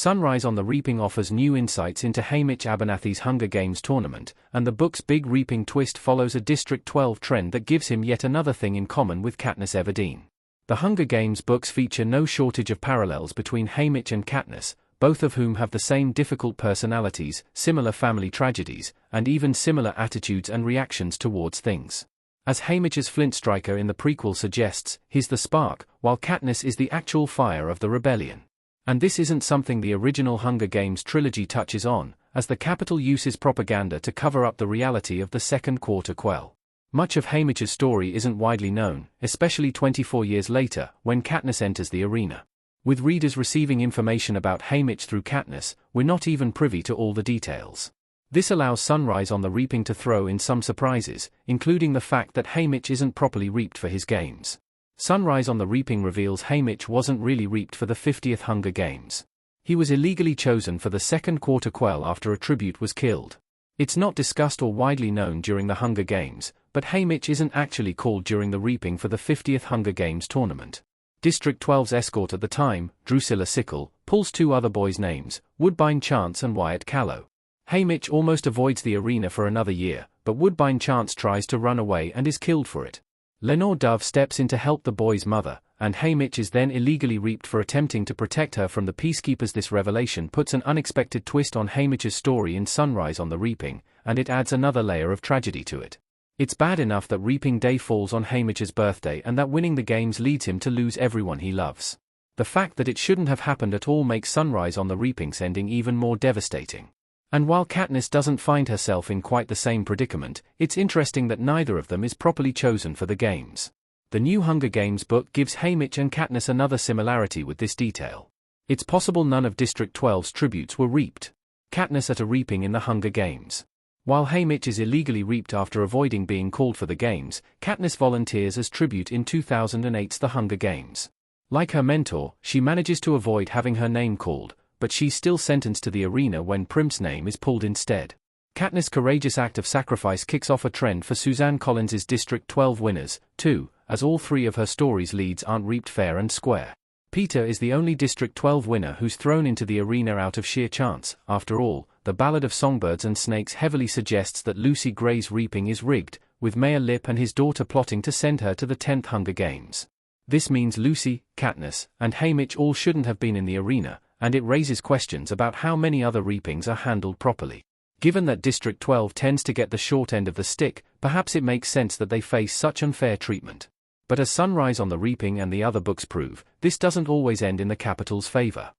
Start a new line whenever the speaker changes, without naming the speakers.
Sunrise on the Reaping offers new insights into Haymitch Abernathy's Hunger Games tournament, and the book's big reaping twist follows a District 12 trend that gives him yet another thing in common with Katniss Everdeen. The Hunger Games books feature no shortage of parallels between Haymitch and Katniss, both of whom have the same difficult personalities, similar family tragedies, and even similar attitudes and reactions towards things. As Haymitch's Flint Striker in the prequel suggests, he's the spark, while Katniss is the actual fire of the rebellion. And this isn't something the original Hunger Games trilogy touches on, as the Capitol uses propaganda to cover up the reality of the Second Quarter Quell. Much of Haymitch's story isn't widely known, especially 24 years later, when Katniss enters the arena. With readers receiving information about Haymitch through Katniss, we're not even privy to all the details. This allows Sunrise on the Reaping to throw in some surprises, including the fact that Haymitch isn't properly reaped for his games. Sunrise on the Reaping reveals Haymitch wasn't really reaped for the 50th Hunger Games. He was illegally chosen for the Second Quarter Quell after a tribute was killed. It's not discussed or widely known during the Hunger Games, but Haymitch isn't actually called during the Reaping for the 50th Hunger Games tournament. District 12's escort at the time, Drusilla Sickle, pulls two other boys' names, Woodbine Chance and Wyatt Callow. Haymitch almost avoids the arena for another year, but Woodbine Chance tries to run away and is killed for it. Lenore Dove steps in to help the boy's mother, and Haymitch is then illegally reaped for attempting to protect her from the Peacekeepers. This revelation puts an unexpected twist on Haymitch's story in Sunrise on the Reaping, and it adds another layer of tragedy to it. It's bad enough that Reaping Day falls on Haymitch's birthday and that winning the games leads him to lose everyone he loves. The fact that it shouldn't have happened at all makes Sunrise on the Reaping's ending even more devastating. And while Katniss doesn't find herself in quite the same predicament, it's interesting that neither of them is properly chosen for the games. The new Hunger Games book gives Haymitch and Katniss another similarity with this detail. It's possible none of District 12's tributes were reaped. Katniss at a reaping in the Hunger Games. While Haymitch is illegally reaped after avoiding being called for the games, Katniss volunteers as tribute in 2008's The Hunger Games. Like her mentor, she manages to avoid having her name called, but she's still sentenced to the arena when Prim's name is pulled instead. Katniss' courageous act of sacrifice kicks off a trend for Suzanne Collins's District 12 winners, too, as all three of her story's leads aren't reaped fair and square. Peter is the only District 12 winner who's thrown into the arena out of sheer chance. After all, The Ballad of Songbirds and Snakes heavily suggests that Lucy Gray's reaping is rigged, with Mayor Lip and his daughter plotting to send her to the 10th Hunger Games. This means Lucy, Katniss, and Haymitch all shouldn't have been in the arena, and it raises questions about how many other reapings are handled properly. Given that District 12 tends to get the short end of the stick, perhaps it makes sense that they face such unfair treatment. But as Sunrise on the Reaping and the other books prove, this doesn't always end in the Capitol's favor.